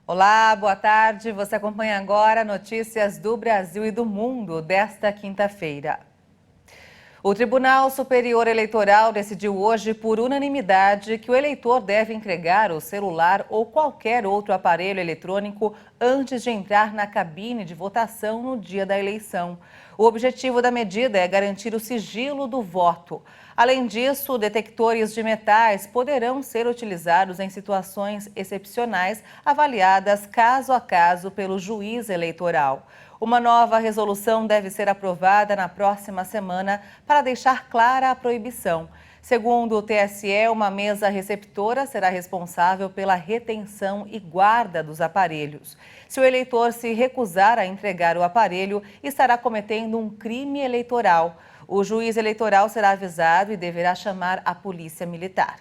Olá, boa tarde. Você acompanha agora notícias do Brasil e do mundo desta quinta-feira. O Tribunal Superior Eleitoral decidiu hoje, por unanimidade, que o eleitor deve entregar o celular ou qualquer outro aparelho eletrônico antes de entrar na cabine de votação no dia da eleição. O objetivo da medida é garantir o sigilo do voto. Além disso, detectores de metais poderão ser utilizados em situações excepcionais, avaliadas caso a caso pelo juiz eleitoral. Uma nova resolução deve ser aprovada na próxima semana para deixar clara a proibição. Segundo o TSE, uma mesa receptora será responsável pela retenção e guarda dos aparelhos. Se o eleitor se recusar a entregar o aparelho, estará cometendo um crime eleitoral. O juiz eleitoral será avisado e deverá chamar a polícia militar.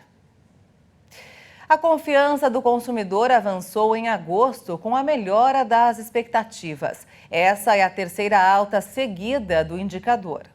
A confiança do consumidor avançou em agosto com a melhora das expectativas. Essa é a terceira alta seguida do indicador.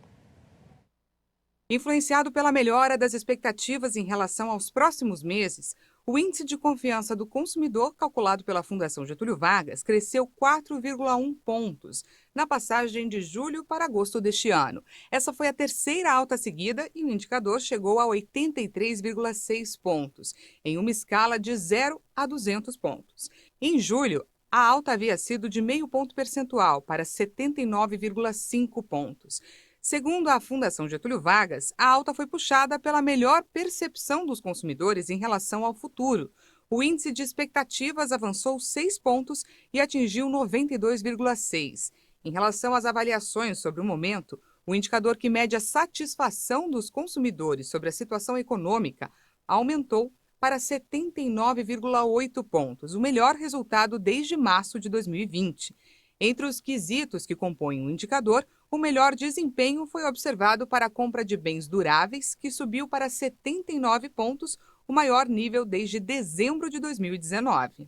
Influenciado pela melhora das expectativas em relação aos próximos meses, o índice de confiança do consumidor, calculado pela Fundação Getúlio Vargas, cresceu 4,1 pontos na passagem de julho para agosto deste ano. Essa foi a terceira alta seguida e o indicador chegou a 83,6 pontos, em uma escala de 0 a 200 pontos. Em julho, a alta havia sido de meio ponto percentual para 79,5 pontos. Segundo a Fundação Getúlio Vargas, a alta foi puxada pela melhor percepção dos consumidores em relação ao futuro. O índice de expectativas avançou 6 pontos e atingiu 92,6. Em relação às avaliações sobre o momento, o indicador que mede a satisfação dos consumidores sobre a situação econômica aumentou para 79,8 pontos, o melhor resultado desde março de 2020. Entre os quesitos que compõem o indicador, o melhor desempenho foi observado para a compra de bens duráveis, que subiu para 79 pontos, o maior nível desde dezembro de 2019.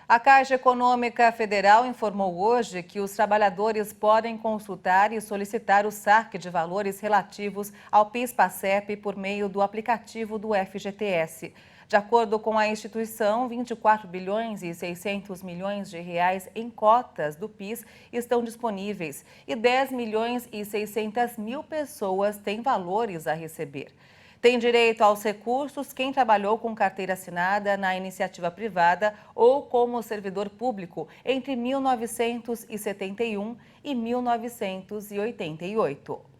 A Caixa Econômica Federal informou hoje que os trabalhadores podem consultar e solicitar o saque de valores relativos ao PIS/PASEP por meio do aplicativo do FGTS. De acordo com a instituição, 24 bilhões e 600 milhões de reais em cotas do PIS estão disponíveis e 10 milhões e 600 mil pessoas têm valores a receber. Tem direito aos recursos quem trabalhou com carteira assinada na iniciativa privada ou como servidor público entre 1971 e 1988.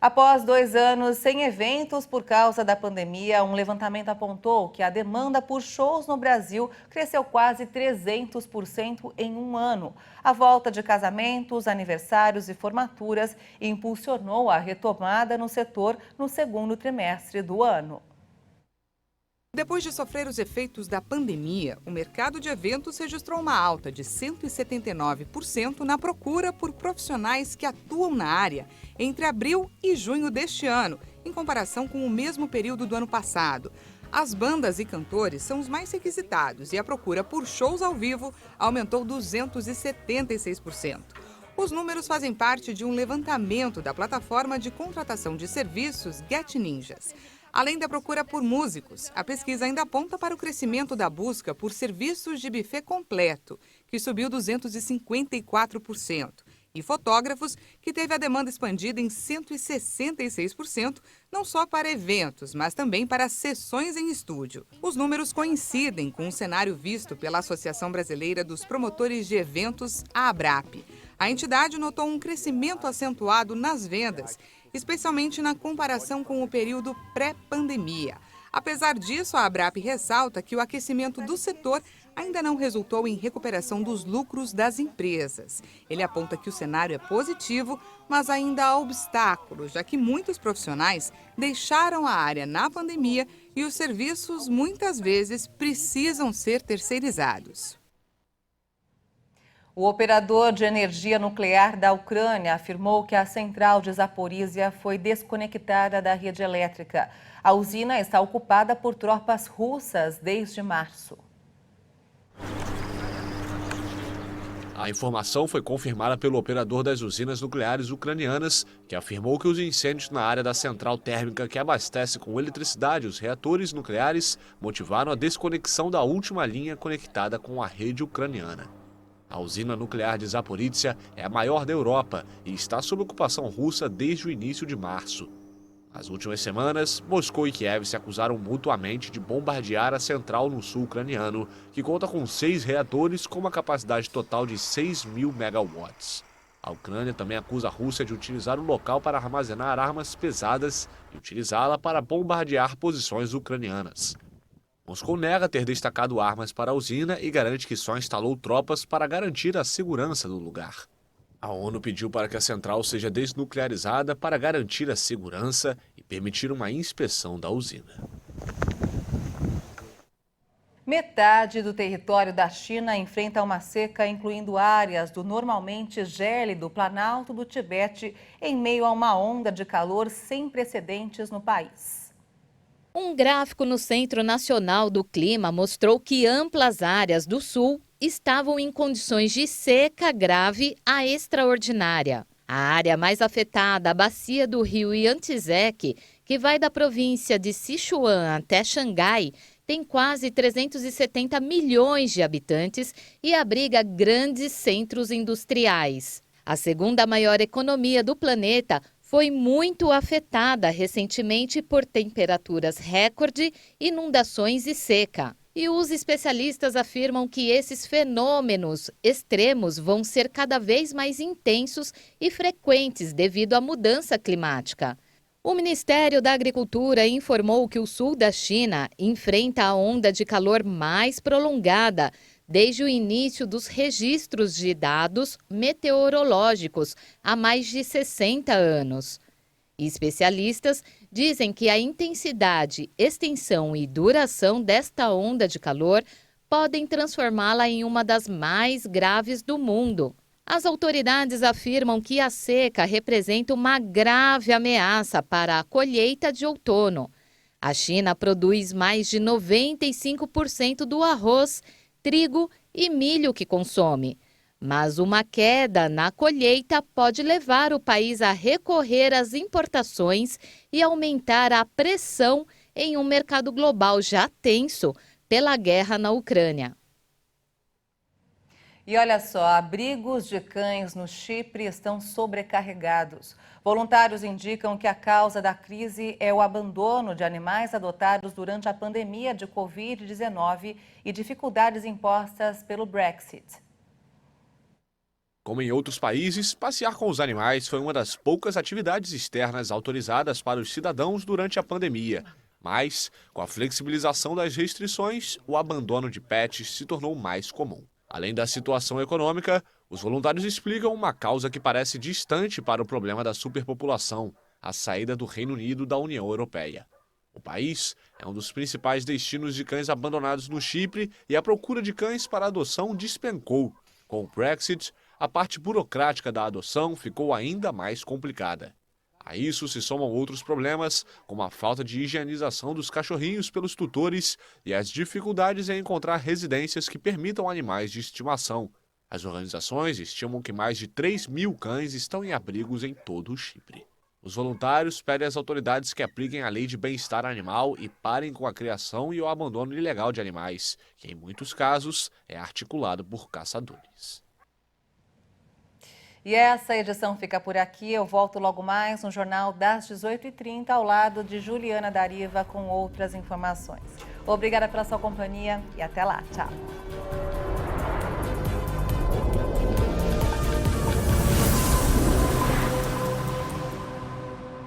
Após 2 anos sem eventos por causa da pandemia, um levantamento apontou que a demanda por shows no Brasil cresceu quase 300% em um ano. A volta de casamentos, aniversários e formaturas impulsionou a retomada no setor no segundo trimestre do ano. Depois de sofrer os efeitos da pandemia, o mercado de eventos registrou uma alta de 179% na procura por profissionais que atuam na área entre abril e junho deste ano, em comparação com o mesmo período do ano passado. As bandas e cantores são os mais requisitados e a procura por shows ao vivo aumentou 276%. Os números fazem parte de um levantamento da plataforma de contratação de serviços Get Ninjas. Além da procura por músicos, a pesquisa ainda aponta para o crescimento da busca por serviços de buffet completo, que subiu 254%, e fotógrafos, que teve a demanda expandida em 166%, não só para eventos, mas também para sessões em estúdio. Os números coincidem com o cenário visto pela Associação Brasileira dos Promotores de Eventos, a ABRAP. A entidade notou um crescimento acentuado nas vendas, especialmente na comparação com o período pré-pandemia. Apesar disso, a ABRAP ressalta que o aquecimento do setor ainda não resultou em recuperação dos lucros das empresas. Ele aponta que o cenário é positivo, mas ainda há obstáculos, já que muitos profissionais deixaram a área na pandemia e os serviços muitas vezes precisam ser terceirizados. O operador de energia nuclear da Ucrânia afirmou que a central de Zaporízia foi desconectada da rede elétrica. A usina está ocupada por tropas russas desde março. A informação foi confirmada pelo operador das usinas nucleares ucranianas, que afirmou que os incêndios na área da central térmica que abastece com eletricidade os reatores nucleares motivaram a desconexão da última linha conectada com a rede ucraniana. A usina nuclear de Zaporizhzhia é a maior da Europa e está sob ocupação russa desde o início de março. Nas últimas semanas, Moscou e Kiev se acusaram mutuamente de bombardear a central no sul ucraniano, que conta com 6 reatores com uma capacidade total de 6.000 megawatts. A Ucrânia também acusa a Rússia de utilizar o local para armazenar armas pesadas e utilizá-la para bombardear posições ucranianas. Moscou nega ter destacado armas para a usina e garante que só instalou tropas para garantir a segurança do lugar. A ONU pediu para que a central seja desnuclearizada para garantir a segurança e permitir uma inspeção da usina. Metade do território da China enfrenta uma seca, incluindo áreas do normalmente gélido Planalto do Tibete, em meio a uma onda de calor sem precedentes no país. Um gráfico no Centro Nacional do Clima mostrou que amplas áreas do sul estavam em condições de seca grave a extraordinária. A área mais afetada, a bacia do rio Yangtze, que vai da província de Sichuan até Xangai, tem quase 370 milhões de habitantes e abriga grandes centros industriais. A segunda maior economia do planeta foi muito afetada recentemente por temperaturas recorde, inundações e seca. E os especialistas afirmam que esses fenômenos extremos vão ser cada vez mais intensos e frequentes devido à mudança climática. O Ministério da Agricultura informou que o sul da China enfrenta a onda de calor mais prolongada desde o início dos registros de dados meteorológicos há mais de 60 anos. Especialistas dizem que a intensidade, extensão e duração desta onda de calor podem transformá-la em uma das mais graves do mundo. As autoridades afirmam que a seca representa uma grave ameaça para a colheita de outono. A China produz mais de 95% do arroz, trigo e milho que consome. Mas uma queda na colheita pode levar o país a recorrer às importações e aumentar a pressão em um mercado global já tenso pela guerra na Ucrânia. E olha só, abrigos de cães no Chipre estão sobrecarregados. Voluntários indicam que a causa da crise é o abandono de animais adotados durante a pandemia de Covid-19 e dificuldades impostas pelo Brexit. Como em outros países, passear com os animais foi uma das poucas atividades externas autorizadas para os cidadãos durante a pandemia. Mas, com a flexibilização das restrições, o abandono de pets se tornou mais comum. Além da situação econômica, os voluntários explicam uma causa que parece distante para o problema da superpopulação, a saída do Reino Unido da União Europeia. O país é um dos principais destinos de cães abandonados no Chipre e a procura de cães para adoção despencou. Com o Brexit, a parte burocrática da adoção ficou ainda mais complicada. A isso se somam outros problemas, como a falta de higienização dos cachorrinhos pelos tutores e as dificuldades em encontrar residências que permitam animais de estimação. As organizações estimam que mais de 3.000 cães estão em abrigos em todo o Chipre. Os voluntários pedem às autoridades que apliquem a lei de bem-estar animal e parem com a criação e o abandono ilegal de animais, que em muitos casos é articulado por caçadores. E essa edição fica por aqui. Eu volto logo mais no Jornal das 18h30, ao lado de Juliana Dariva, com outras informações. Obrigada pela sua companhia e até lá. Tchau.